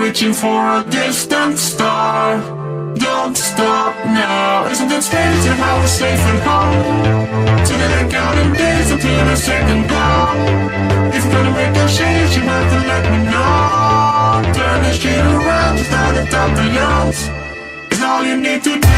reaching for a distant star. Don't stop now. Isn't it strange how we're safe and home? Together counting days until the second glow. If you're gonna make a change, you have to let me know. Turn this shit around without a doubt the youngs. It's all you need to do.